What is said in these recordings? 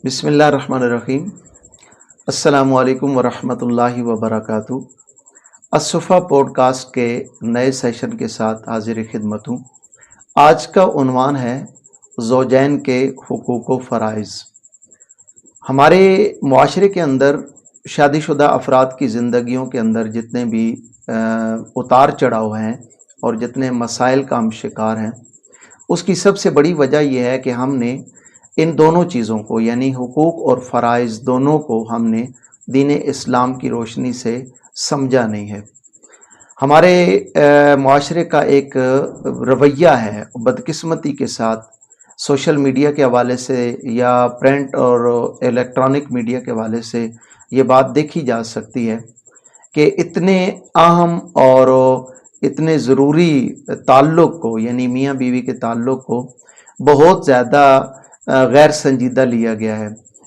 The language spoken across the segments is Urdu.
بسم اللہ الرحمن الرحیم۔ السلام علیکم ورحمۃ اللہ وبرکاتہ۔ الصفا پوڈ کاسٹ کے نئے سیشن کے ساتھ حاضر خدمت ہوں۔ آج کا عنوان ہے زوجین کے حقوق و فرائض۔ ہمارے معاشرے کے اندر شادی شدہ افراد کی زندگیوں کے اندر جتنے بھی اتار چڑھاؤ ہیں اور جتنے مسائل کا ہم شکار ہیں، اس کی سب سے بڑی وجہ یہ ہے کہ ہم نے ان دونوں چیزوں کو یعنی حقوق اور فرائض دونوں کو ہم نے دین اسلام کی روشنی سے سمجھا نہیں ہے۔ ہمارے معاشرے کا ایک رویہ ہے بدقسمتی کے ساتھ، سوشل میڈیا کے حوالے سے یا پرنٹ اور الیکٹرانک میڈیا کے حوالے سے یہ بات دیکھی جا سکتی ہے کہ اتنے اہم اور اتنے ضروری تعلق کو یعنی میاں بیوی کے تعلق کو بہت زیادہ غیر سنجیدہ لیا گیا ہے۔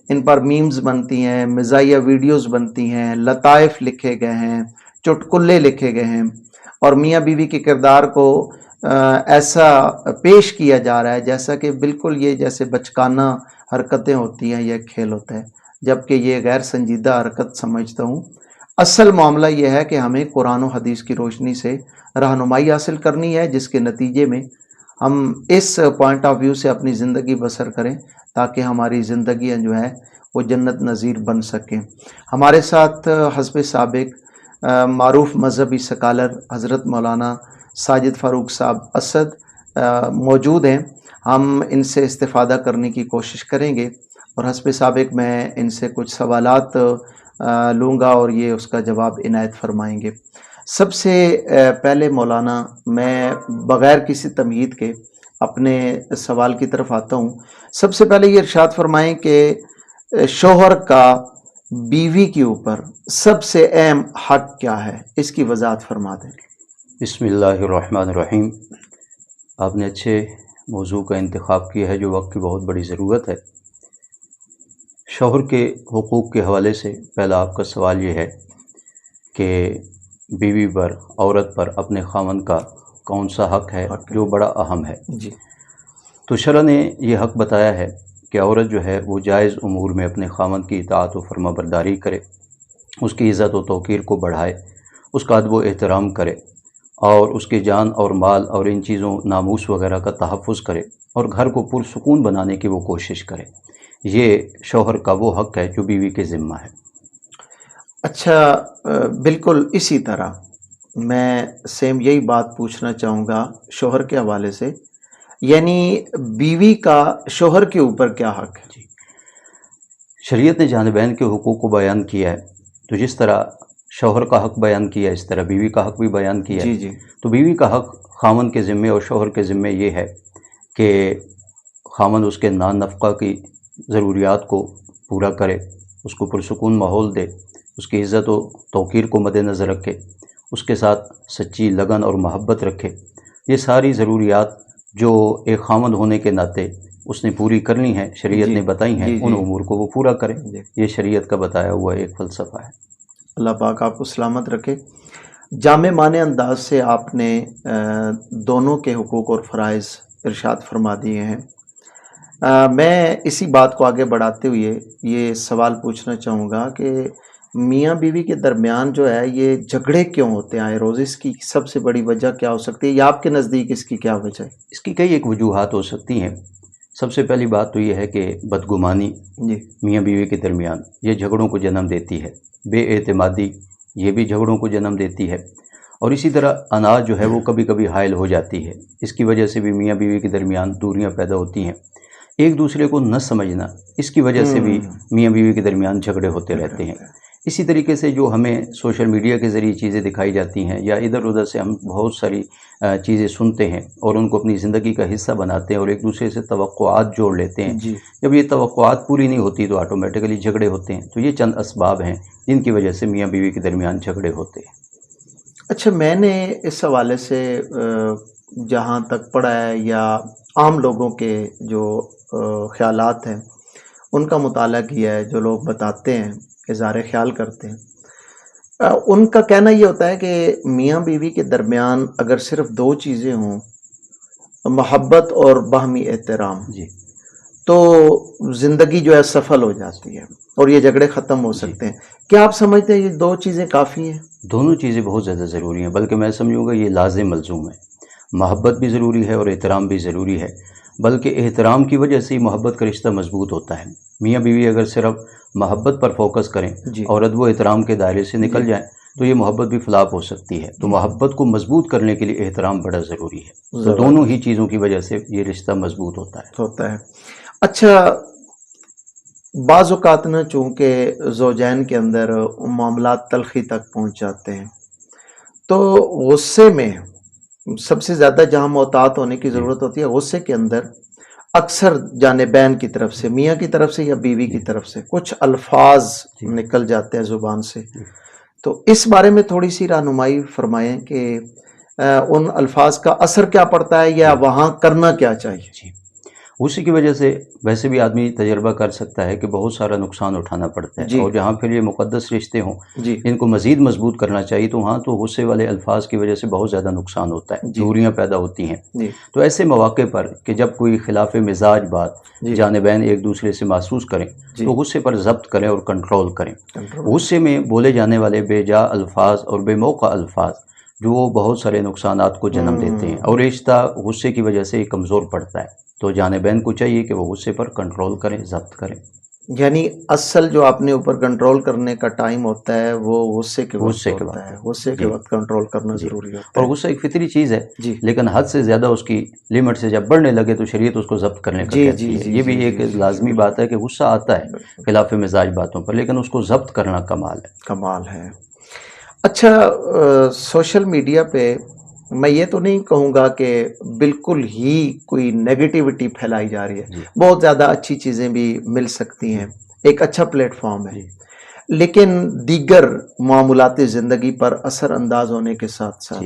ان پر میمز بنتی ہیں، مزاحیہ ویڈیوز بنتی ہیں، لطائف لکھے گئے ہیں، چٹکلے لکھے گئے ہیں، اور میاں بیوی کے کردار کو ایسا پیش کیا جا رہا ہے جیسا کہ بالکل یہ جیسے بچکانہ حرکتیں ہوتی ہیں یا کھیل ہوتا ہے، جبکہ یہ غیر سنجیدہ حرکت سمجھتا ہوں۔ اصل معاملہ یہ ہے کہ ہمیں قرآن و حدیث کی روشنی سے رہنمائی حاصل کرنی ہے، جس کے نتیجے میں ہم اس پوائنٹ آف ویو سے اپنی زندگی بسر کریں تاکہ ہماری زندگیاں جو ہے وہ جنت نظیر بن سکیں۔ ہمارے ساتھ حسب سابق معروف مذہبی سکالر حضرت مولانا ساجد فاروق صاحب اسد موجود ہیں۔ ہم ان سے استفادہ کرنے کی کوشش کریں گے اور حسب سابق میں ان سے کچھ سوالات لوں گا اور یہ اس کا جواب عنایت فرمائیں گے۔ سب سے پہلے مولانا میں بغیر کسی تمہید کے اپنے سوال کی طرف آتا ہوں۔ سب سے پہلے یہ ارشاد فرمائیں کہ شوہر کا بیوی کے اوپر سب سے اہم حق کیا ہے، اس کی وضاحت فرما دیں۔ بسم اللہ الرحمن الرحیم۔ آپ نے اچھے موضوع کا انتخاب کیا ہے جو وقت کی بہت بڑی ضرورت ہے۔ شوہر کے حقوق کے حوالے سے پہلا آپ کا سوال یہ ہے کہ بیوی پر، عورت پر اپنے خاوند کا کون سا حق ہے جو بڑا اہم ہے۔ جی، تو شرع نے یہ حق بتایا ہے کہ عورت جو ہے وہ جائز امور میں اپنے خاوند کی اطاعت و فرما برداری کرے، اس کی عزت و توقیر کو بڑھائے، اس کا ادب و احترام کرے، اور اس کی جان اور مال اور ان چیزوں ناموس وغیرہ کا تحفظ کرے، اور گھر کو پرسکون بنانے کی وہ کوشش کرے۔ یہ شوہر کا وہ حق ہے جو بیوی کے ذمہ ہے۔ اچھا، بالکل اسی طرح میں سیم یہی بات پوچھنا چاہوں گا شوہر کے حوالے سے، یعنی بیوی کا شوہر کے اوپر کیا حق ہے؟ جی، شریعت نے جانبین کے حقوق کو بیان کیا ہے، تو جس طرح شوہر کا حق بیان کیا اس طرح بیوی کا حق بھی بیان کیا ہے۔ جی تو بیوی کا حق خاوند کے ذمے اور شوہر کے ذمے یہ ہے کہ خاوند اس کے نان نفقہ کی ضروریات کو پورا کرے، اس کو پرسکون ماحول دے، اس کی عزت و توقیر کو مد نظر رکھے، اس کے ساتھ سچی لگن اور محبت رکھے۔ یہ ساری ضروریات جو ایک خاوند ہونے کے ناطے اس نے پوری کرنی ہے، شریعت نے بتائی ہیں، ان امور کو وہ پورا کرے۔ یہ شریعت کا بتایا ہوا ایک فلسفہ ہے۔ اللہ پاک آپ کو سلامت رکھے۔ جامع معنی انداز سے آپ نے دونوں کے حقوق اور فرائض ارشاد فرما دیے ہیں۔ میں اسی بات کو آگے بڑھاتے ہوئے یہ سوال پوچھنا چاہوں گا کہ میاں بیوی کے درمیان جو ہے یہ جھگڑے کیوں ہوتے ہیں روز؟ اس کی سب سے بڑی وجہ کیا ہو سکتی ہے، یا آپ کے نزدیک اس کی کیا وجہ ہے؟ اس کی کئی ایک وجوہات ہو سکتی ہیں۔ سب سے پہلی بات تو یہ ہے کہ بدگمانی جی میاں بیوی کے درمیان یہ جھگڑوں کو جنم دیتی ہے۔ بے اعتمادی یہ بھی جھگڑوں کو جنم دیتی ہے، اور اسی طرح اناج جو ہے وہ کبھی کبھی حائل ہو جاتی ہے، اس کی وجہ سے بھی میاں بیوی کے درمیان دوریاں پیدا ہوتی ہیں۔ ایک دوسرے کو نہ سمجھنا، اس کی وجہ سے بھی میاں بیوی کے درمیان جھگڑے ہوتے رہتے ہیں۔ اسی طریقے سے جو ہمیں سوشل میڈیا کے ذریعے چیزیں دکھائی جاتی ہیں، یا ادھر ادھر سے ہم بہت ساری چیزیں سنتے ہیں اور ان کو اپنی زندگی کا حصہ بناتے ہیں اور ایک دوسرے سے توقعات جوڑ لیتے ہیں۔ جی جب یہ توقعات پوری نہیں ہوتی تو آٹومیٹیکلی جھگڑے ہوتے ہیں۔ تو یہ چند اسباب ہیں جن کی وجہ سے میاں بیوی کے درمیان جھگڑے ہوتے ہیں۔ اچھا، میں نے اس حوالے سے جہاں تک پڑھا ہے یا عام لوگوں کے جو خیالات ہیں ان کا مطالعہ کیا ہے، جو لوگ بتاتے ہیں، اظہار خیال کرتے ہیں، ان کا کہنا یہ ہوتا ہے کہ میاں بیوی کے درمیان اگر صرف دو چیزیں ہوں، محبت اور باہمی احترام، جی تو زندگی جو ہے سفل ہو جاتی ہے اور یہ جھگڑے ختم ہو سکتے ہیں. کیا آپ سمجھتے ہیں یہ دو چیزیں کافی ہیں؟ دونوں چیزیں بہت زیادہ ضروری ہیں، بلکہ میں سمجھوں گا یہ لازم ملزوم ہے. محبت بھی ضروری ہے اور احترام بھی ضروری ہے، بلکہ احترام کی وجہ سے ہی محبت کا رشتہ مضبوط ہوتا ہے. میاں بیوی اگر صرف محبت پر فوکس کریں جی اور ادب و احترام کے دائرے سے نکل جائیں تو یہ محبت بھی فلاپ ہو سکتی ہے. تو محبت کو مضبوط کرنے کے لیے احترام بڑا ضروری ہے. تو دونوں ہی چیزوں کی وجہ سے یہ رشتہ مضبوط ہوتا ہے. اچھا، بعض اوقات نا چونکہ زوجین کے اندر معاملات تلخی تک پہنچ جاتے ہیں، تو غصے میں سب سے زیادہ جہاں محتاط ہونے کی ضرورت ہوتی ہے، غصے کے اندر اکثر جانبین کی طرف سے، میاں کی طرف سے یا بیوی کی طرف سے کچھ الفاظ نکل جاتے ہیں زبان سے. تو اس بارے میں تھوڑی سی رہنمائی فرمائیں کہ ان الفاظ کا اثر کیا پڑتا ہے یا وہاں کرنا کیا چاہیے؟ اسی کی وجہ سے ویسے بھی آدمی تجربہ کر سکتا ہے کہ بہت سارا نقصان اٹھانا پڑتا ہے. اور جہاں پھر یہ مقدس رشتے ہوں ان کو مزید مضبوط کرنا چاہیے تو وہاں تو غصے والے الفاظ کی وجہ سے بہت زیادہ نقصان ہوتا ہے، دوریاں پیدا ہوتی ہیں. تو ایسے مواقع پر کہ جب کوئی خلاف مزاج بات جانبین ایک دوسرے سے محسوس کریں تو غصے پر ضبط کریں اور کنٹرول کریں. غصے میں بولے جانے والے بے جا الفاظ اور بے موقع الفاظ جو بہت سارے نقصانات کو جنم دیتے ہیں اور رشتہ غصے کی وجہ سے ہی کمزور پڑتا ہے. تو جانبین کو چاہیے کہ وہ غصے پر کنٹرول کریں، ضبط کریں. یعنی اصل جو اپنے اوپر کنٹرول کرنے کا ٹائم ہوتا ہے وہ غصے کے وقت ہوتا ہے، غصے کے وقت کنٹرول کرنا ضروری ہوتا ہے. اور غصہ ایک فطری چیز ہے لیکن حد سے زیادہ اس کی لمٹ سے جب بڑھنے لگے تو شریعت اس کو ضبط کرنے کا کہتی ہے. یہ بھی ایک لازمی بات ہے کہ غصہ آتا ہے خلاف مزاج باتوں پر، لیکن اس کو ضبط کرنا کمال ہے. اچھا، سوشل میڈیا پہ میں یہ تو نہیں کہوں گا کہ بالکل ہی کوئی نیگیٹیوٹی پھیلائی جا رہی ہے، بہت زیادہ اچھی چیزیں بھی مل سکتی ہیں، ایک اچھا پلیٹ فارم ہے، لیکن دیگر معاملات زندگی پر اثر انداز ہونے کے ساتھ ساتھ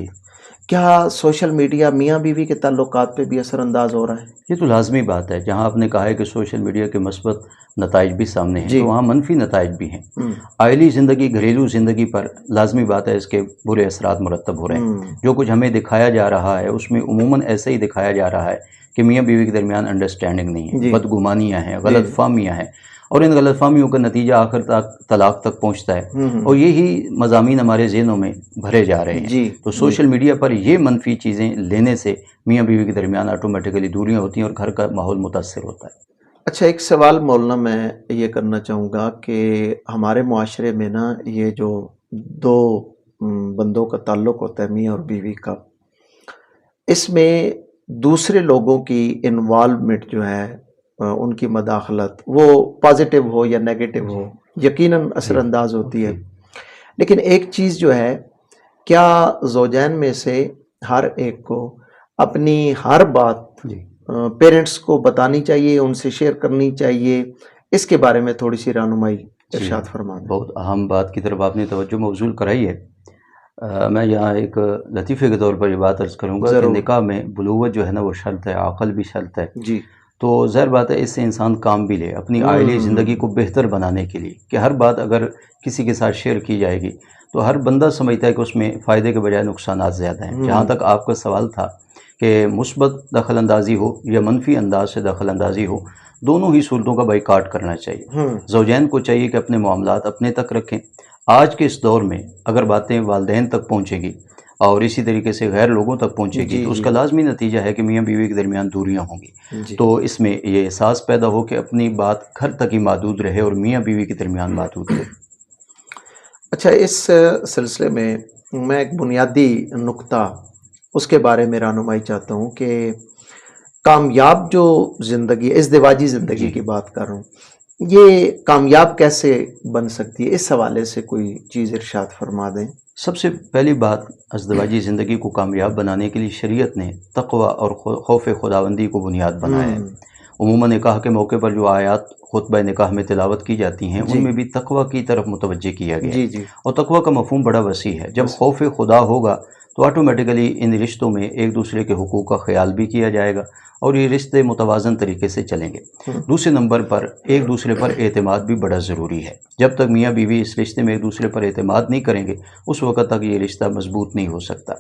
کیا سوشل میڈیا میاں بیوی کے تعلقات پہ بھی اثر انداز ہو رہا ہے؟ یہ تو لازمی بات ہے. جہاں آپ نے کہا ہے کہ سوشل میڈیا کے مثبت نتائج بھی سامنے ہیں تو وہاں منفی نتائج بھی ہیں. آئلی زندگی، گھریلو زندگی پر لازمی بات ہے اس کے برے اثرات مرتب ہو رہے ہیں. جو کچھ ہمیں دکھایا جا رہا ہے اس میں عموماً ایسے ہی دکھایا جا رہا ہے کہ میاں بیوی کے درمیان انڈرسٹینڈنگ نہیں ہے، بدگمانیاں ہیں، غلط فہمیاں ہیں، اور ان غلط فہمیوں کا نتیجہ آخر تک طلاق تک پہنچتا ہے. اور یہی مضامین ہمارے ذہنوں میں بھرے جا رہے ہیں. تو سوشل میڈیا پر یہ منفی چیزیں لینے سے میاں بیوی کے درمیان آٹومیٹیکلی دوریاں ہوتی ہیں اور گھر کا ماحول متاثر ہوتا ہے. اچھا، ایک سوال مولانا میں یہ کرنا چاہوں گا کہ ہمارے معاشرے میں نا یہ جو دو بندوں کا تعلق ہوتا ہے میاں اور بیوی کا، اس میں دوسرے لوگوں کی انوالومنٹ جو ہے، ان کی مداخلت، وہ پازیٹیو ہو یا نیگیٹو ہو، یقیناً اثر انداز ہوتی ہے. لیکن ایک چیز جو ہے، کیا زوجین میں سے ہر ایک کو اپنی ہر بات پیرنٹس کو بتانی چاہیے، ان سے شیئر کرنی چاہیے؟ اس کے بارے میں تھوڑی سی رہنمائی ارشاد فرما دیں. بہت اہم بات کی طرف آپ نے توجہ مبذول کرائی ہے. میں یہاں ایک لطیفے کے طور پر یہ بات عرض کروں گا کہ نکاح میں بلوغت جو ہے نا وہ شرط ہے، عقل بھی شرط ہے. تو ظاہر بات ہے اس سے انسان کام بھی لے اپنی عائلی زندگی کو بہتر بنانے کے لیے کہ ہر بات اگر کسی کے ساتھ شیئر کی جائے گی تو ہر بندہ سمجھتا ہے کہ اس میں فائدے کے بجائے نقصانات زیادہ ہیں. جہاں تک آپ کا سوال تھا کہ مثبت دخل اندازی ہو یا منفی انداز سے دخل اندازی ہو، دونوں ہی صورتوں کا بائیکاٹ کرنا چاہیے. زوجین کو چاہیے کہ اپنے معاملات اپنے تک رکھیں. آج کے اس دور میں اگر باتیں والدین تک پہنچے گی اور اسی طریقے سے غیر لوگوں تک پہنچے گی تو اس کا لازمی نتیجہ ہے کہ میاں بیوی کے درمیان دوریاں ہوں گی. تو اس میں یہ احساس پیدا ہو کہ اپنی بات گھر تک ہی محدود رہے اور میاں بیوی کے درمیان محدود رہے. اچھا، اس سلسلے میں میں ایک بنیادی نقطہ اس کے بارے میں رہنمائی چاہتا ہوں کہ کامیاب جو زندگی، ازدواجی زندگی کی بات کر رہا ہوں، یہ کامیاب کیسے بن سکتی ہے؟ اس حوالے سے کوئی چیز ارشاد فرما دیں. سب سے پہلی بات، ازدواجی زندگی کو کامیاب بنانے کے لیے شریعت نے تقوی اور خوف خداوندی کو بنیاد بنایا ہے. عموماً نکاح کے موقع پر جو آیات خطبہ نکاح میں تلاوت کی جاتی ہیں ان میں بھی تقوی کی طرف متوجہ کیا گیا ہے. اور تقوی کا مفہوم بڑا وسیع ہے. جب خوف خدا ہوگا تو آٹومیٹیکلی ان رشتوں میں ایک دوسرے کے حقوق کا خیال بھی کیا جائے گا اور یہ رشتے متوازن طریقے سے چلیں گے. دوسرے نمبر پر ایک دوسرے پر اعتماد بھی بڑا ضروری ہے. جب تک میاں بیوی اس رشتے میں ایک دوسرے پر اعتماد نہیں کریں گے اس وقت تک یہ رشتہ مضبوط نہیں ہو سکتا.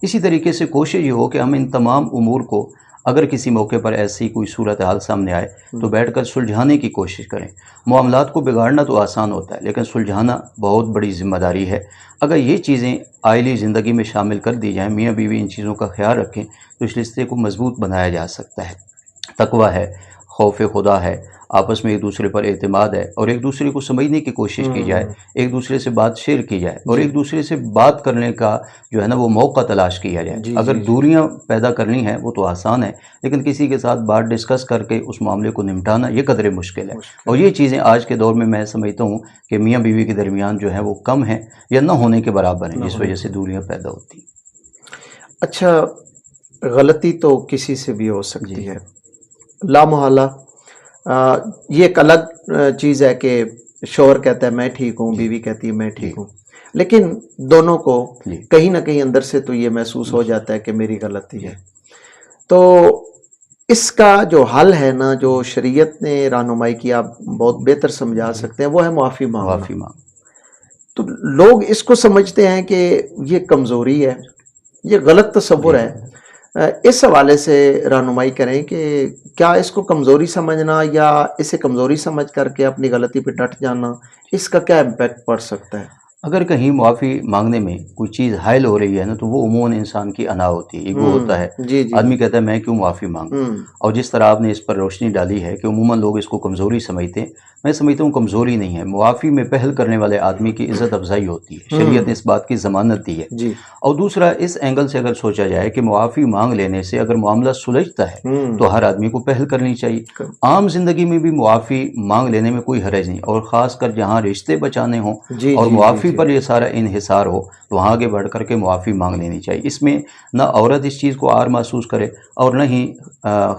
اسی طریقے سے کوشش یہ ہو کہ ہم ان تمام امور کو اگر کسی موقع پر ایسی کوئی صورتحال سامنے آئے تو بیٹھ کر سلجھانے کی کوشش کریں. معاملات کو بگاڑنا تو آسان ہوتا ہے لیکن سلجھانا بہت بڑی ذمہ داری ہے. اگر یہ چیزیں آئلی زندگی میں شامل کر دی جائیں، میاں بیوی ان چیزوں کا خیال رکھیں تو اس رشتے کو مضبوط بنایا جا سکتا ہے. تقویٰ ہے، خوف خدا ہے، آپس میں ایک دوسرے پر اعتماد ہے، اور ایک دوسرے کو سمجھنے کی کوشش کی جائے، ایک دوسرے سے بات شیئر کی جائے، اور ایک دوسرے سے بات کرنے کا جو ہے نا وہ موقع تلاش کیا جائے. اگر دوریاں پیدا کرنی ہیں وہ تو آسان ہے، لیکن کسی کے ساتھ بات ڈسکس کر کے اس معاملے کو نمٹانا یہ قدرے مشکل ہے. اور یہ چیزیں آج کے دور میں سمجھتا ہوں کہ میاں بیوی کے درمیان جو ہے وہ کم ہیں یا نہ ہونے کے برابر ہیں، جس وجہ سے دوریاں پیدا ہوتی ہیں. اچھا، غلطی تو کسی سے بھی ہو سکتی ہے، لامحالہ. یہ ایک الگ چیز ہے کہ شوہر کہتا ہے میں ٹھیک ہوں، بیوی کہتی ہے میں ٹھیک ہوں، لیکن دونوں کو کہیں نہ کہیں اندر سے تو یہ محسوس ہو جاتا ہے کہ میری غلطی ہے. تو اس کا جو حل ہے نا، جو شریعت نے رہنمائی کی، آپ بہت بہتر سمجھا سکتے ہیں، وہ ہے معافی مانگنا. تو لوگ اس کو سمجھتے ہیں کہ یہ کمزوری ہے، یہ غلط تصور ہے. اس حوالے سے رہنمائی کریں کہ کیا اس کو کمزوری سمجھنا یا اسے کمزوری سمجھ کر کے اپنی غلطی پہ ڈٹ جانا، اس کا کیا امپیکٹ پڑ سکتا ہے؟ اگر کہیں معافی مانگنے میں کوئی چیز حائل ہو رہی ہے نا تو وہ عموماً انسان کی انا ہوتی ہے، ایگو ہوتا ہے. آدمی کہتا ہے میں کیوں معافی مانگوں. اور جس طرح آپ نے اس پر روشنی ڈالی ہے کہ عموماً لوگ اس کو کمزوری سمجھتے ہیں، میں سمجھتا ہوں کمزوری نہیں ہے. معافی میں پہل کرنے والے آدمی کی عزت افزائی ہوتی ہے، شریعت نے اس بات کی ضمانت دی ہے. اور دوسرا، اس اینگل سے اگر سوچا جائے کہ معافی مانگ لینے سے اگر معاملہ سلجھتا ہے تو ہر آدمی کو پہل کرنی چاہیے. عام زندگی میں بھی معافی مانگ لینے میں کوئی حرج نہیں، اور خاص کر جہاں رشتے بچانے ہوں اور معافی پر یہ سارا انحصار ہو تو وہاں آگے بڑھ کر کے معافی مانگ لینی چاہیے. اس میں نہ عورت اس چیز کو عار محسوس کرے اور نہ ہی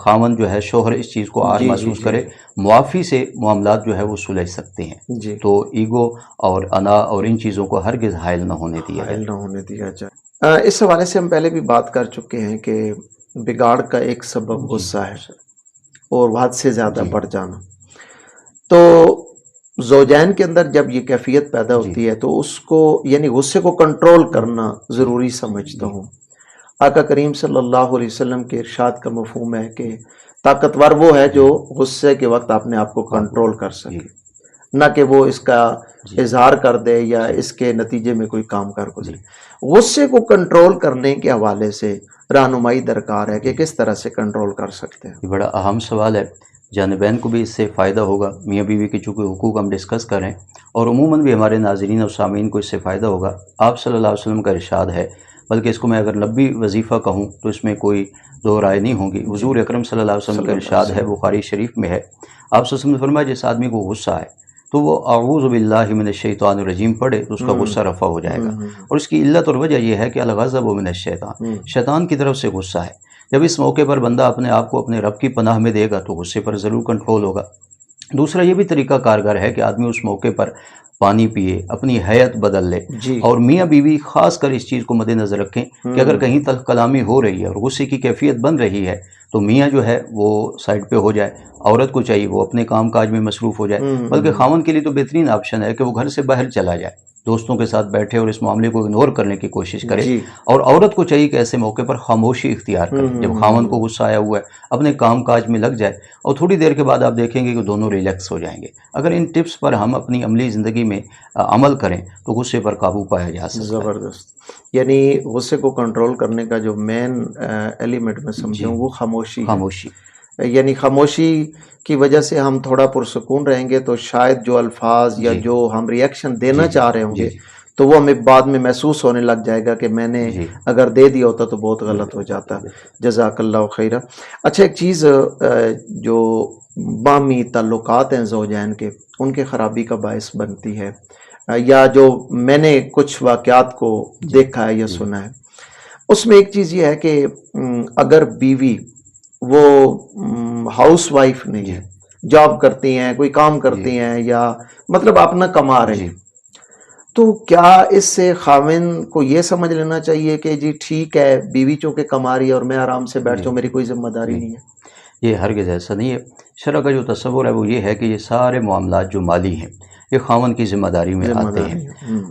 خاوند جو ہے شوہر اس چیز کو عار محسوس کرے. معافی سے معاملات جو ہے وہ سلجھ سکتے ہیں. تو ایگو اور انا اور ان چیزوں کو ہرگز حائل نہ ہونے دیا جائے. اس حوالے سے ہم پہلے بھی بات کر چکے ہیں کہ بگاڑ کا ایک سبب غصہ ہے اور حد سے زیادہ بڑھ جانا. تو زوجین کے اندر جب یہ کیفیت پیدا ہوتی ہے تو اس کو یعنی غصے کو کنٹرول کرنا ضروری سمجھتا ہوں. آقا کریم صلی اللہ علیہ وسلم کے ارشاد کا مفہوم ہے کہ طاقتور وہ ہے جو غصے کے وقت اپنے آپ کو کنٹرول کر سکے، نہ کہ وہ اس کا اظہار کر دے یا اس کے نتیجے میں کوئی کام کر گزرے. غصے کو کنٹرول کرنے کے حوالے سے رہنمائی درکار ہے کہ کس طرح سے کنٹرول کر سکتے ہیں. یہ بڑا اہم سوال ہے. جانبین کو بھی اس سے فائدہ ہوگا. میاں بیوی کے چونکہ حقوق ہم ڈسکس کریں اور عموماً بھی ہمارے ناظرین اور سامعین کو اس سے فائدہ ہوگا. آپ صلی اللہ علیہ وسلم کا ارشاد ہے، بلکہ اس کو میں اگر نبی وظیفہ کہوں تو اس میں کوئی دو رائے نہیں ہوگی. حضور اکرم صلی اللہ علیہ وسلم کا ارشاد ہے، بخاری شریف میں ہے. آپ صلی اللہ علیہ وسلم نے فرمایا جس آدمی کو غصہ آئے تو وہ اعوذ باللہ من الشیطان الرجیم پڑھے تو اس کا غصہ رفع ہو جائے گا. اور اس کی علت اور وجہ یہ ہے کہ الغضب من الشیطان، شیطان کی طرف سے غصہ ہے. جب اس موقع پر بندہ اپنے آپ کو اپنے رب کی پناہ میں دے گا تو غصے پر ضرور کنٹرول ہوگا. دوسرا یہ بھی طریقہ کارگر ہے کہ آدمی اس موقع پر پانی پیے، اپنی حیت بدل لے. اور میاں بیوی خاص کر اس چیز کو مد نظر رکھیں کہ اگر کہیں تلخ کلامی ہو رہی ہے اور غصے کی کیفیت بن رہی ہے تو میاں جو ہے وہ سائڈ پہ ہو جائے. عورت کو چاہیے وہ اپنے کام کاج میں مصروف ہو جائے. بلکہ خاوند کے لیے تو بہترین آپشن ہے کہ وہ گھر سے باہر چلا جائے، دوستوں کے ساتھ بیٹھے اور اس معاملے کو اگنور کرنے کی کوشش کرے. اور عورت کو چاہیے کہ ایسے موقع پر خاموشی اختیار کرے. جب خاوند کو غصہ آیا ہوا ہے اپنے کام کاج میں لگ جائے اور تھوڑی دیر کے بعد آپ دیکھیں گے کہ دونوں ریلیکس ہو جائیں گے. اگر ان ٹپس پر ہم اپنی عملی زندگی میں عمل کریں تو غصے پر قابو پایا جا سکتا ہے. زبردست. یعنی غصے کو کنٹرول کرنے کا جو مین ایلیمنٹ میں سمجھوں وہ خاموشی. یعنی خاموشی کی وجہ سے ہم تھوڑا پرسکون رہیں گے تو شاید جو الفاظ یا جو ہم ریئیکشن دینا چاہ رہے ہوں گے تو وہ ہمیں بعد میں محسوس ہونے لگ جائے گا کہ میں نے اگر دے دیا ہوتا تو بہت غلط ہو جاتا. جزاک اللہ خیرہ. اچھا، ایک چیز جو باہمی تعلقات ہیں زوجین کے، ان کے خرابی کا باعث بنتی ہے، یا جو میں نے کچھ واقعات کو دیکھا ہے یا سنا ہے، اس میں ایک چیز یہ ہے کہ اگر بیوی وہ ہاؤس وائف نہیں ہے، جاب کرتی ہیں، کوئی کام کرتی ہیں یا مطلب اپنا کما رہے ہیں، تو کیا اس سے خاوند کو یہ سمجھ لینا چاہیے کہ جی ٹھیک ہے بیوی چونکہ کما رہی ہے اور میں آرام سے بیٹھ جاؤں، میری کوئی ذمہ داری نہیں ہے؟ یہ ہرگز ایسا نہیں ہے. شرع کا جو تصور ہے وہ یہ ہے کہ یہ سارے معاملات جو مالی ہیں یہ خاوند کی ذمہ داری میں آتے ہیں.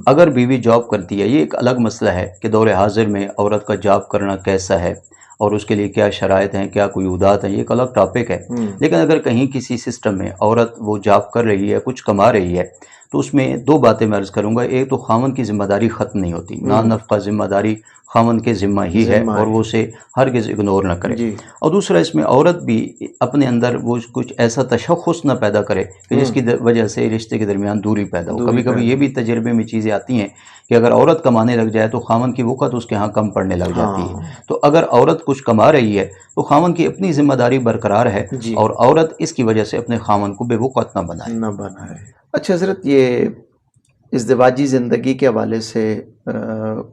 اگر بیوی جاب کرتی ہے، یہ ایک الگ مسئلہ ہے کہ دور حاضر میں عورت کا جاب کرنا کیسا ہے. اور اس کے لیے کیا شرائط ہیں، کیا قیودات ہیں، یہ ایک الگ ٹاپک ہے. لیکن اگر کہیں کسی سسٹم میں عورت وہ جاب کر رہی ہے، کچھ کما رہی ہے، تو اس میں دو باتیں میں عرض کروں گا. ایک تو خاوند کی ذمہ داری ختم نہیں ہوتی، نان نفقہ ذمہ داری خاوند کے ذمہ ہی ہے اور وہ اسے ہرگز اگنور نہ کرے. اور دوسرا اس میں عورت بھی اپنے اندر وہ کچھ ایسا تشخص نہ پیدا کرے کہ جس کی وجہ سے رشتے کے درمیان دوری پیدا ہو. کبھی کبھی یہ بھی تجربے میں چیزیں آتی ہیں کہ اگر عورت کمانے لگ جائے تو خاوند کی وقت اس کے ہاں کم پڑنے لگ جاتی ہے. تو اگر عورت کچھ کما رہی ہے تو خاوند کی اپنی ذمہ داری برقرار ہے اور عورت اس کی وجہ سے اپنے خاوند کو بے وقت نہ بنائے. اچھا حضرت، یہ ازدواجی زندگی کے حوالے سے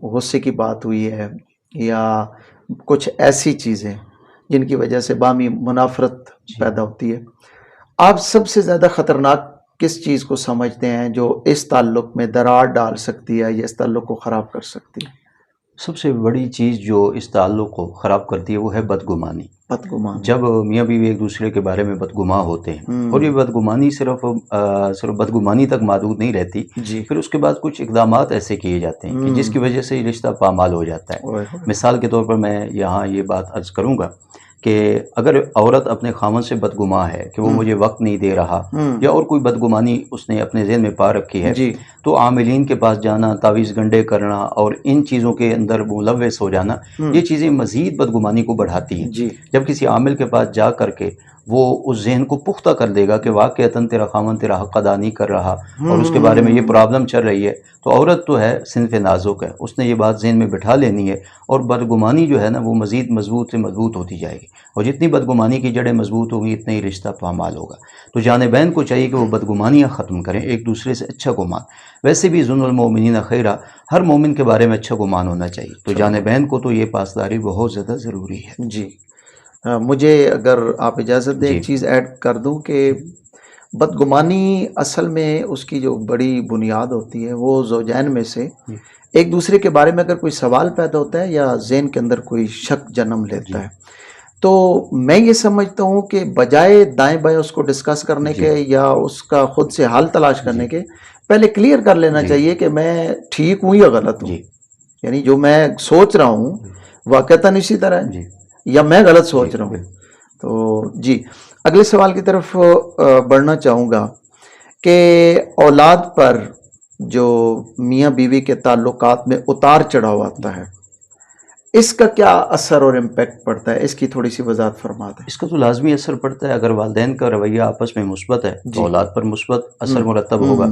غصے کی بات ہوئی ہے یا کچھ ایسی چیزیں جن کی وجہ سے باہمی منافرت پیدا ہوتی ہے، آپ سب سے زیادہ خطرناک کس چیز کو سمجھتے ہیں جو اس تعلق میں دراڑ ڈال سکتی ہے یا اس تعلق کو خراب کر سکتی ہے؟ سب سے بڑی چیز جو اس تعلق کو خراب کرتی ہے وہ ہے بدگمانی. جب میاں بیوی ایک دوسرے کے بارے میں بدگماں ہوتے ہیں اور یہ بدگمانی صرف بدگمانی تک محدود نہیں رہتی، پھر اس کے بعد کچھ اقدامات ایسے کیے جاتے ہیں کہ جس کی وجہ سے یہ رشتہ پامال ہو جاتا ہے. مثال کے طور پر میں یہاں یہ بات عرض کروں گا کہ اگر عورت اپنے خاوند سے بدگماں ہے کہ وہ مجھے وقت نہیں دے رہا یا اور کوئی بدگمانی اس نے اپنے ذہن میں پا رکھی ہے، تو عاملین کے پاس جانا، تعویذ گنڈے کرنا اور ان چیزوں کے اندر ملوث ہو جانا، یہ چیزیں مزید بدگمانی کو بڑھاتی ہیں. جب کسی عامل کے پاس جا کر کے وہ اس ذہن کو پختہ کر دے گا کہ واقعتاً تیرا خاوند تیرا حق ادا نہیں کر رہا اور اس کے بارے میں یہ پرابلم چل رہی ہے، تو عورت تو ہے صنف نازک ہے، اس نے یہ بات ذہن میں بٹھا لینی ہے اور بدگمانی جو ہے نا وہ مزید مضبوط سے مضبوط ہوتی جائے گی. اور جتنی بدگمانی کی جڑیں مضبوط ہوں گی اتنا ہی رشتہ پامال ہوگا. تو جانبین کو چاہیے کہ وہ بدگمانیاں ختم کریں، ایک دوسرے سے اچھا گمان. ویسے بھی ظن المؤمنین خیرہ، ہر مومن کے بارے میں اچھا گمان ہونا چاہیے. تو جانبین کو تو یہ پاسداری بہت زیادہ ضروری ہے. مجھے اگر آپ اجازت دیں ایک چیز ایڈ کر دوں کہ بدگمانی اصل میں اس کی جو بڑی بنیاد ہوتی ہے وہ زوجین میں سے ایک دوسرے کے بارے میں اگر کوئی سوال پیدا ہوتا ہے یا ذہن کے اندر کوئی شک جنم لیتا ہے، تو میں یہ سمجھتا ہوں کہ بجائے دائیں بائیں اس کو ڈسکس کرنے کے یا اس کا خود سے حل تلاش کرنے کے، پہلے کلیئر کر لینا چاہیے کہ میں ٹھیک ہوں یا غلط ہوں. یعنی جو میں سوچ رہا ہوں واقعتاً اسی طرح ہے یا میں غلط سوچ رہا ہوں. تو اگلے سوال کی طرف بڑھنا چاہوں گا کہ اولاد پر جو میاں بیوی کے تعلقات میں اتار چڑھاؤ آتا ہے، اس کا کیا اثر اور امپیکٹ پڑتا ہے؟ اس کی تھوڑی سی وضاحت فرما دیں. اس کا تو لازمی اثر پڑتا ہے. اگر والدین کا رویہ آپس میں مثبت ہے تو اولاد پر مثبت اثر مرتب ہوگا،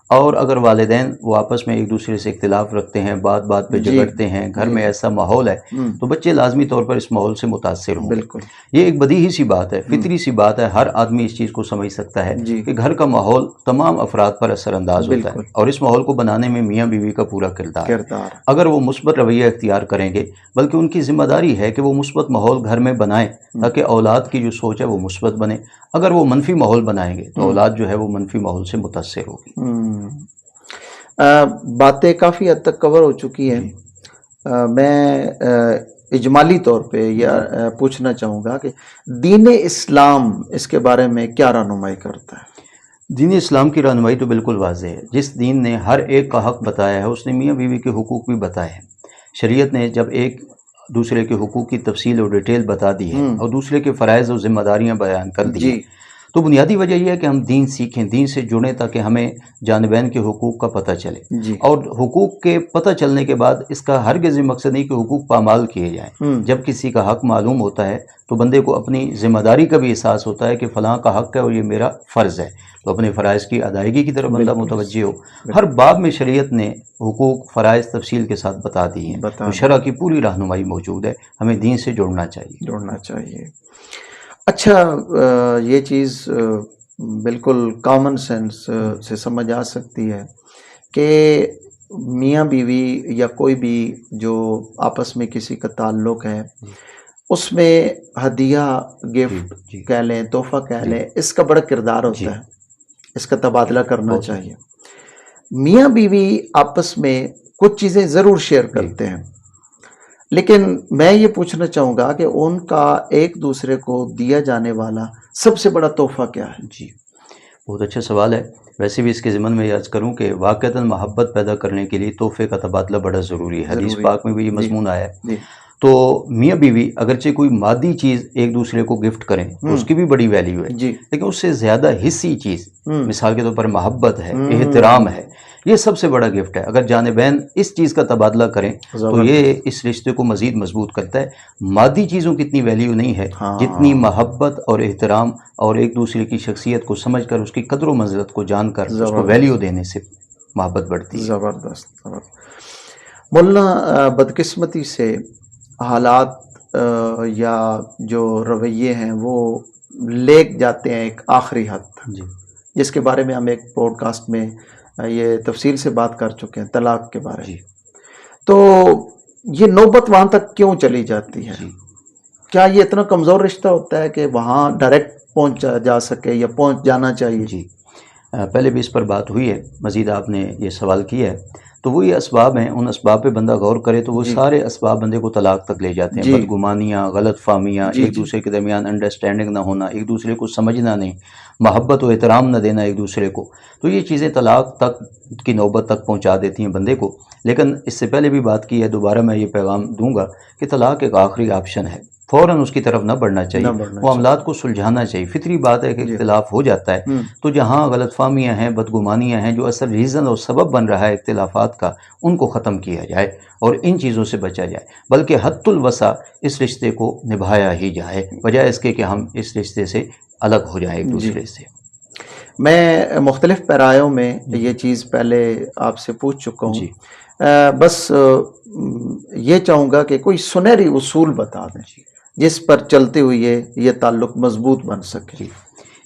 اور اگر والدین وہ آپس میں ایک دوسرے سے اختلاف رکھتے ہیں، بات بات پہ جھگڑتے ہیں، گھر میں ایسا ماحول ہے تو بچے لازمی طور پر اس ماحول سے متاثر ہوں. بالکل، یہ ایک بدیہی سی بات ہے، فطری سی بات ہے. ہر آدمی اس چیز کو سمجھ سکتا ہے کہ گھر کا ماحول تمام افراد پر اثر انداز ہوتا ہے اور اس ماحول کو بنانے میں میاں بیوی کا پورا کردار ہے. اگر وہ مثبت رویہ اختیار کریں گے، بلکہ ان کی ذمہ داری ہے کہ وہ مثبت ماحول گھر میں بنائیں تاکہ اولاد کی جو سوچ ہے وہ مثبت بنے. اگر وہ منفی ماحول بنائیں گے تو اولاد جو ہے وہ منفی ماحول سے متاثر ہوگی. باتیں کافی حد تک کور ہو چکی ہیں. میں اجمالی طور پہ یہ پوچھنا چاہوں گا کہ دین اسلام اس کے بارے میں کیا رہنمائی کرتا ہے؟ دین اسلام کی رہنمائی تو بالکل واضح ہے. جس دین نے ہر ایک کا حق بتایا ہے اس نے میاں بیوی کے حقوق بھی بتائے ہیں. شریعت نے جب ایک دوسرے کے حقوق کی تفصیل اور ڈیٹیل بتا دی ہے اور دوسرے کے فرائض اور ذمہ داریاں بیان کر دی ہیں، تو بنیادی وجہ یہ ہے کہ ہم دین سیکھیں، دین سے جڑیں تاکہ ہمیں جانبین کے حقوق کا پتہ چلے. اور حقوق کے پتہ چلنے کے بعد اس کا ہرگز مقصد نہیں کہ حقوق پامال کیے جائیں. جب کسی کا حق معلوم ہوتا ہے تو بندے کو اپنی ذمہ داری کا بھی احساس ہوتا ہے کہ فلاں کا حق ہے اور یہ میرا فرض ہے، تو اپنے فرائض کی ادائیگی کی طرف بندہ متوجہ ہو. ہر باب میں شریعت نے حقوق فرائض تفصیل کے ساتھ بتا دی ہیں. شرع کی پوری رہنمائی موجود ہے. ہمیں دین سے جڑنا چاہیے. اچھا، یہ چیز بالکل کامن سینس سے سمجھ آ سکتی ہے کہ میاں بیوی یا کوئی بھی جو آپس میں کسی کا تعلق ہے اس میں ہدیہ، گفٹ کہہ لیں، تحفہ کہہ لیں، اس کا بڑا کردار ہوتا ہے. اس کا تبادلہ کرنا چاہیے. میاں بیوی آپس میں کچھ چیزیں ضرور شیئر کرتے ہیں، لیکن میں یہ پوچھنا چاہوں گا کہ ان کا ایک دوسرے کو دیا جانے والا سب سے بڑا تحفہ کیا ہے؟ بہت اچھا سوال ہے. ویسے بھی اس کے ضمن میں یہ عرض کروں کہ واقعتاً محبت پیدا کرنے کے لیے تحفے کا تبادلہ بڑا ضروری ہے. حدیث پاک میں بھی یہ مضمون آیا ہے. تو میاں بیوی اگرچہ کوئی مادی چیز ایک دوسرے کو گفٹ کریں تو اس کی بھی بڑی ویلیو ہے، لیکن اس سے زیادہ حصی چیز مثال کے طور پر محبت ہے، احترام ہے، یہ سب سے بڑا گفٹ ہے. اگر جانبین اس چیز کا تبادلہ کریں تو یہ اس رشتے کو مزید مضبوط کرتا ہے. مادی چیزوں کی اتنی ویلیو نہیں ہے جتنی محبت اور احترام اور ایک دوسرے کی شخصیت کو سمجھ کر اس کی قدر و منزلت کو جان کر اس کو ویلیو دینے سے محبت بڑھتی ہے. زبردست. مولانا بدقسمتی سے حالات یا جو رویے ہیں وہ لے جاتے ہیں ایک آخری حد تک، جس کے بارے میں ہم ایک پوڈ کاسٹ میں یہ تفصیل سے بات کر چکے ہیں، طلاق کے بارے میں. تو یہ نوبت وہاں تک کیوں چلی جاتی ہے؟ کیا یہ اتنا کمزور رشتہ ہوتا ہے کہ وہاں ڈائریکٹ پہنچا جا سکے یا پہنچ جانا چاہیے؟ پہلے بھی اس پر بات ہوئی ہے، مزید آپ نے یہ سوال کیا ہے. تو وہ یہ اسباب ہیں، ان اسباب پہ بندہ غور کرے تو وہ سارے اسباب بندے کو طلاق تک لے جاتے ہیں. بدگمانیاں، غلط فہمیاں، ایک دوسرے کے درمیان انڈرسٹینڈنگ نہ ہونا، ایک دوسرے کو سمجھنا نہیں، محبت و احترام نہ دینا ایک دوسرے کو، تو یہ چیزیں طلاق تک کی نوبت تک پہنچا دیتی ہیں بندے کو. لیکن اس سے پہلے بھی بات کی ہے، دوبارہ میں یہ پیغام دوں گا کہ طلاق ایک آخری آپشن ہے، فوراً اس کی طرف نہ بڑھنا چاہیے. معاملات کو سلجھانا چاہیے. فطری بات ہے کہ اختلاف ہو جاتا ہے، تو جہاں غلط فہمیاں ہیں، بدگمانیاں ہیں، جو اصل ریزن اور سبب بن رہا ہے اختلافات کا، ان کو ختم کیا جائے اور ان چیزوں سے بچا جائے، بلکہ حد الوسع اس رشتے کو نبھایا ہی جائے، بجائے اس کے کہ ہم اس رشتے سے الگ ہو جائیں ایک دوسرے سے. میں مختلف پیرایوں میں یہ چیز پہلے آپ سے پوچھ چکا ہوں. بس یہ چاہوں گا کہ کوئی سنہری اصول بتا دیں جس پر چلتے ہوئے یہ تعلق مضبوط بن سکے.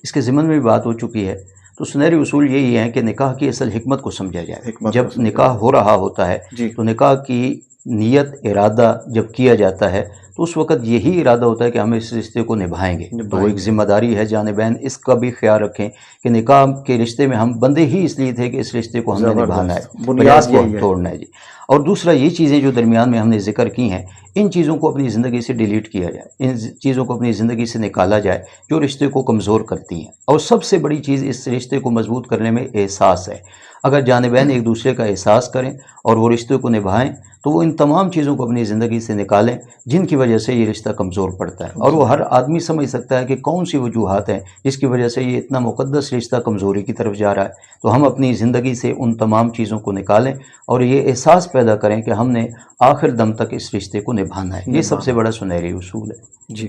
اس کے ضمن میں بھی بات ہو چکی ہے. تو سنہری اصول یہی ہے کہ نکاح کی اصل حکمت کو سمجھا جائے. جب نکاح ہو رہا ہوتا ہے تو نکاح کی نیت، ارادہ جب کیا جاتا ہے تو اس وقت یہی ارادہ ہوتا ہے کہ ہم اس رشتے کو نبھائیں گے. تو وہ ایک ذمہ داری ہے جانبین، اس کا بھی خیال رکھیں کہ نکاح کے رشتے میں ہم بندے ہی اس لیے تھے کہ اس رشتے کو ہم نے نبھانا ہے، بنیاد کو توڑنا ہے. اور دوسرا یہ چیزیں جو درمیان میں ہم نے ذکر کی ہیں، ان چیزوں کو اپنی زندگی سے ڈیلیٹ کیا جائے، ان چیزوں کو اپنی زندگی سے نکالا جائے جو رشتے کو کمزور کرتی ہیں. اور سب سے بڑی چیز اس رشتے کو مضبوط کرنے میں احساس ہے. اگر جانبین ایک دوسرے کا احساس کریں اور وہ رشتے کو نبھائیں تو وہ ان تمام چیزوں کو اپنی زندگی سے نکالیں جن کی وجہ سے یہ رشتہ کمزور پڑتا ہے. اور وہ ہر آدمی سمجھ سکتا ہے کہ کون سی وجوہات ہیں جس کی وجہ سے یہ اتنا مقدس رشتہ کمزوری کی طرف جا رہا ہے. تو ہم اپنی زندگی سے ان تمام چیزوں کو نکالیں اور یہ احساس پیدا کریں کہ ہم نے آخر دم تک اس رشتے کو نبھانا ہے. یہ سب سے بڑا سنہری اصول ہے. جی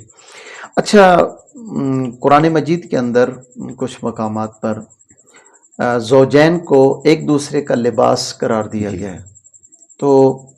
اچھا، قرآن مجید کے اندر کچھ مقامات پر زوجین کو ایک دوسرے کا لباس قرار دیا گیا ہے، تو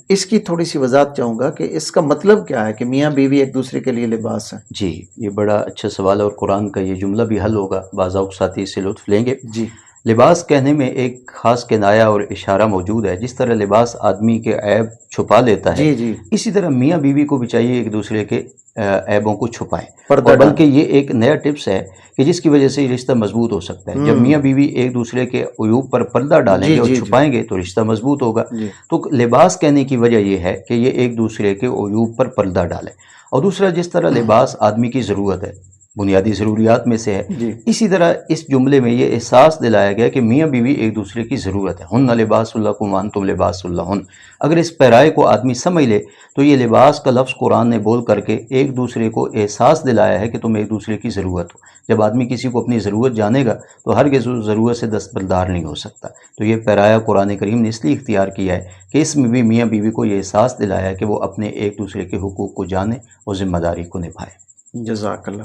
اس کی تھوڑی سی وضاحت چاہوں گا کہ اس کا مطلب کیا ہے کہ میاں بیوی ایک دوسرے کے لیے لباس ہیں؟ جی یہ بڑا اچھا سوال ہے اور قرآن کا یہ جملہ بھی حل ہوگا، بعض اوقات ساتھی اس سے لطف لیں گے. جی لباس کہنے میں ایک خاص کنایہ اور اشارہ موجود ہے. جس طرح لباس آدمی کے عیب چھپا لیتا ہے، اسی طرح میاں بیوی کو بھی چاہیے ایک دوسرے کے عیبوں کو چھپائیں. اور بلکہ یہ ایک نیا ٹپس ہے کہ جس کی وجہ سے یہ رشتہ مضبوط ہو سکتا ہے. جب میاں بیوی ایک دوسرے کے عیوب پر پردہ ڈالیں گے اور چھپائیں گے تو رشتہ مضبوط ہوگا. تو لباس کہنے کی وجہ یہ ہے کہ یہ ایک دوسرے کے عیوب پر پردہ ڈالیں. اور دوسرا، جس طرح لباس آدمی کی ضرورت ہے، بنیادی ضروریات میں سے ہے، اسی طرح اس جملے میں یہ احساس دلایا گیا کہ میاں بیوی ایک دوسرے کی ضرورت ہے. ہن لباس لکم وانتم لباس لہن. اگر اس پیرائے کو آدمی سمجھ لے تو یہ لباس کا لفظ قرآن نے بول کر کے ایک دوسرے کو احساس دلایا ہے کہ تم ایک دوسرے کی ضرورت ہو. جب آدمی کسی کو اپنی ضرورت جانے گا تو ہرگز اس ضرورت سے دستبردار نہیں ہو سکتا. تو یہ پیرایہ قرآن کریم نے اس لیے اختیار کیا ہے کہ اس میں بھی میاں بیوی کو یہ احساس دلایا ہے کہ وہ اپنے ایک دوسرے کے حقوق کو جانیں اور ذمہ داری کو نبھائیں. جزاک اللہ.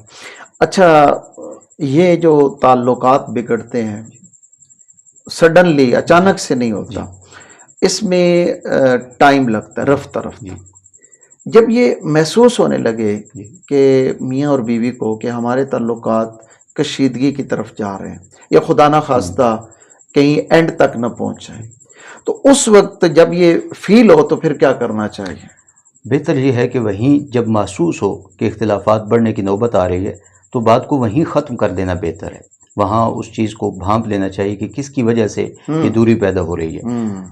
اچھا، یہ جو تعلقات بگڑتے ہیں سڈنلی، اچانک سے نہیں ہوتا، اس میں ٹائم لگتا ہے، رفتہ رفتہ. جب یہ محسوس ہونے لگے کہ میاں اور بیوی کو کہ ہمارے تعلقات کشیدگی کی طرف جا رہے ہیں یا خدا نہ خواستہ کہیں اینڈ تک نہ پہنچ جائے، تو اس وقت جب یہ فیل ہو تو پھر کیا کرنا چاہیے؟ بہتر یہ ہے کہ وہیں جب محسوس ہو کہ اختلافات بڑھنے کی نوبت آ رہی ہے تو بات کو وہیں ختم کر دینا بہتر ہے، وہاں اس چیز کو بھانپ لینا چاہیے کہ کس کی وجہ سے یہ دوری پیدا ہو رہی ہے۔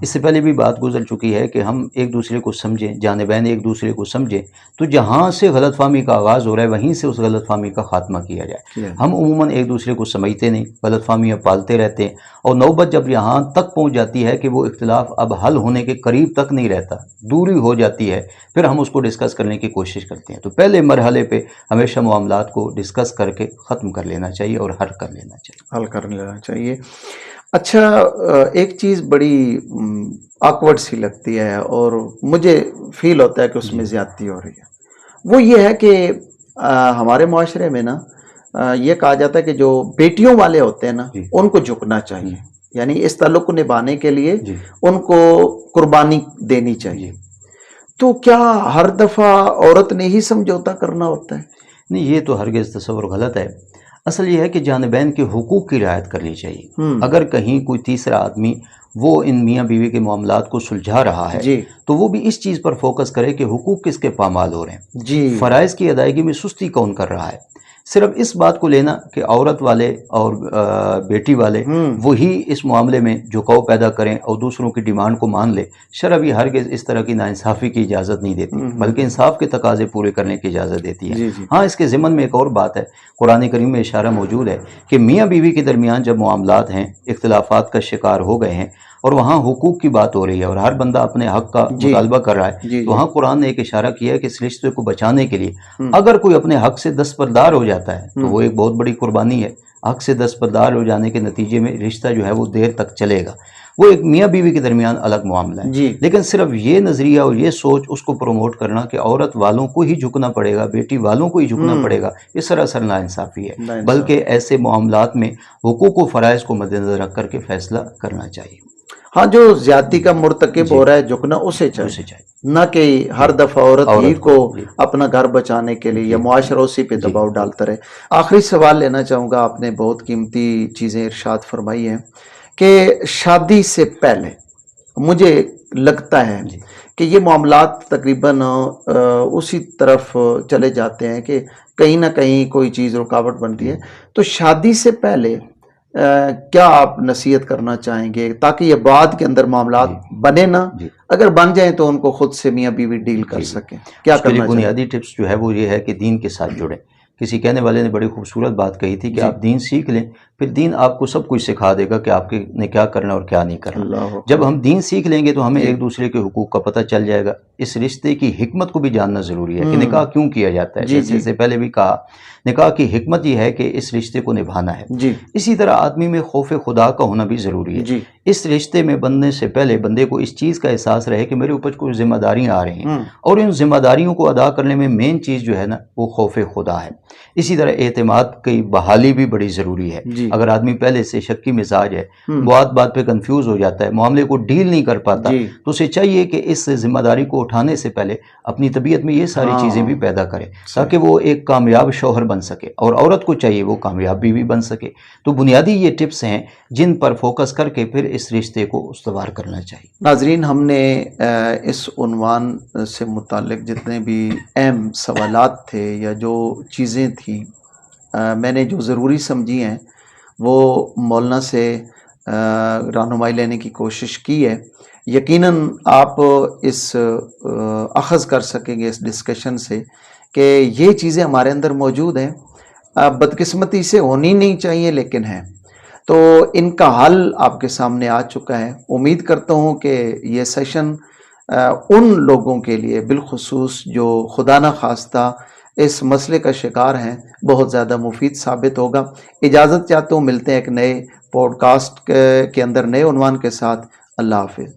اس سے پہلے بھی بات گزر چکی ہے کہ ہم ایک دوسرے کو سمجھیں، جانبین ایک دوسرے کو سمجھیں، تو جہاں سے غلط فہمی کا آغاز ہو رہا ہے وہیں سے اس غلط فہمی کا خاتمہ کیا جائے۔ ہم عموماً ایک دوسرے کو سمجھتے نہیں، غلط فہمیاں پالتے رہتے ہیں، اور نوبت جب یہاں تک پہنچ جاتی ہے کہ وہ اختلاف اب حل ہونے کے قریب تک نہیں رہتا، دوری ہو جاتی ہے، پھر ہم اس کو ڈسکس کرنے کی کوشش کرتے ہیں۔ تو پہلے مرحلے پہ ہمیشہ معاملات کو ڈسکس کر کے ختم کر لینا چاہیے اور حل کر لینا چاہیے۔ حل کر لینا چاہیے۔ اچھا، ایک چیز بڑی آکورڈ سی لگتی ہے اور مجھے فیل ہوتا ہے کہ اس میں زیادتی ہو رہی ہے، وہ یہ ہے کہ ہمارے معاشرے میں نا یہ کہا جاتا ہے کہ جو بیٹیوں والے ہوتے ہیں نا ان کو جھکنا چاہیے، یعنی اس تعلق کو نبھانے کے لیے ان کو قربانی دینی چاہیے۔ تو کیا ہر دفعہ عورت نے ہی سمجھوتا کرنا ہوتا ہے؟ نہیں، یہ تو ہرگز تصور غلط ہے۔ اصل یہ ہے کہ جانبین کے حقوق کی رعایت کرنی چاہیے۔ اگر کہیں کوئی تیسرا آدمی وہ ان میاں بیوی کے معاملات کو سلجھا رہا ہے تو وہ بھی اس چیز پر فوکس کرے کہ حقوق کس کے پامال ہو رہے ہیں، فرائض کی ادائیگی میں سستی کون کر رہا ہے۔ صرف اس بات کو لینا کہ عورت والے اور بیٹی والے وہی اس معاملے میں جھکاؤ پیدا کریں اور دوسروں کی ڈیمانڈ کو مان لے، شرع بھی ہرگز اس طرح کی ناانصافی کی اجازت نہیں دیتی، بلکہ انصاف کے تقاضے پورے کرنے کی اجازت دیتی ہے۔ ہاں، اس کے ضمن میں ایک اور بات ہے، قرآن کریم میں اشارہ موجود ہے کہ میاں بیوی کے درمیان جب معاملات ہیں، اختلافات کا شکار ہو گئے ہیں اور وہاں حقوق کی بات ہو رہی ہے اور ہر بندہ اپنے حق کا مطالبہ کر رہا ہے، تو وہاں قرآن نے ایک اشارہ کیا ہے کہ اس رشتے کو بچانے کے لیے اگر کوئی اپنے حق سے دستبردار ہو جاتا ہے تو وہ ایک بہت بڑی قربانی ہے۔ حق سے دستبردار ہو جانے کے نتیجے میں رشتہ جو ہے وہ دیر تک چلے گا، وہ ایک میاں بیوی کے درمیان الگ معاملہ ہے۔ لیکن صرف یہ نظریہ اور یہ سوچ اس کو پروموٹ کرنا کہ عورت والوں کو ہی جھکنا پڑے گا، بیٹی والوں کو ہی جھکنا پڑے گا، یہ سراسر ناانصافی ہے، بلکہ ایسے معاملات میں حقوق و فرائض کو مد نظر رکھ کر کے فیصلہ کرنا چاہیے۔ ہاں، جو زیادتی کا مرتکب ہو رہا ہے جھکنا اسے چاہیے، نہ کہ ہر دفعہ عورت ہی کو اپنا گھر بچانے کے لیے یا معاشرہ اسی پہ دباؤ ڈالتا رہے۔ آخری سوال لینا چاہوں گا، آپ نے بہت قیمتی چیزیں ارشاد فرمائی ہیں کہ شادی سے پہلے مجھے لگتا ہے کہ یہ معاملات تقریباً اسی طرف چلے جاتے ہیں کہ کہیں نہ کہیں کوئی چیز رکاوٹ بنتی ہے، تو شادی سے پہلے کیا آپ نصیحت کرنا چاہیں گے تاکہ یہ بعد کے اندر معاملات بنے نہ، اگر بن جائیں تو ان کو خود سے میاں بیوی ڈیل کر سکیں؟ کیا کرنا چاہیے؟ بنیادی ٹپس جو ہے وہ یہ ہے کہ دین کے ساتھ جڑیں۔ کسی کہنے والے نے بڑی خوبصورت بات کہی تھی کہ آپ دین سیکھ لیں، پھر دین آپ کو سب کچھ سکھا دے گا کہ آپ نے کیا کرنا اور کیا نہیں کرنا۔ جب ہم دین سیکھ لیں گے تو ہمیں ایک دوسرے کے حقوق کا پتہ چل جائے گا۔ اس رشتے کی حکمت کو بھی جاننا ضروری ہے کہ نکاح کیوں کیا جاتا ہے۔ جیسے سے پہلے بھی کہا، نکاح کی حکمت یہ ہے کہ اس رشتے کو نبھانا ہے۔ اسی طرح آدمی میں خوف خدا کا ہونا بھی ضروری ہے۔ اس رشتے میں بننے سے پہلے بندے کو اس چیز کا احساس رہے کہ میرے اوپر کچھ ذمہ داریاں آ رہی ہیں، اور ان ذمہ داریوں کو ادا کرنے میں مین چیز جو ہے نا وہ خوف خدا ہے۔ اسی طرح اعتماد کی بحالی بھی بڑی ضروری ہے۔ اگر آدمی پہلے سے شکی مزاج ہے، بات پہ کنفیوز ہو جاتا ہے، معاملے کو ڈیل نہیں کر پاتا، تو اسے چاہیے کہ اس ذمہ داری کو اٹھانے سے پہلے اپنی طبیعت میں یہ ساری چیزیں بھی پیدا کرے تاکہ وہ ایک کامیاب شوہر بن سکے، اور عورت کو چاہیے وہ کامیاب بیوی بن سکے۔ تو بنیادی یہ ٹپس ہیں جن پر فوکس کر کے پھر اس رشتے کو استوار کرنا چاہیے۔ ناظرین، ہم نے اس عنوان سے متعلق جتنے بھی اہم سوالات تھے یا جو چیزیں تھیں میں نے جو ضروری سمجھی ہیں وہ مولانا سے رہنمائی لینے کی کوشش کی ہے۔ یقیناً آپ اس اخذ کر سکیں گے اس ڈسکشن سے کہ یہ چیزیں ہمارے اندر موجود ہیں، بدقسمتی سے ہونی نہیں چاہیے لیکن ہیں، تو ان کا حل آپ کے سامنے آ چکا ہے۔ امید کرتا ہوں کہ یہ سیشن ان لوگوں کے لیے بالخصوص جو خدا نہ خواستہ اس مسئلے کا شکار ہیں بہت زیادہ مفید ثابت ہوگا۔ اجازت چاہتا ہوں، ملتے ہیں ایک نئے پوڈ کاسٹ کے اندر نئے عنوان کے ساتھ۔ اللہ حافظ۔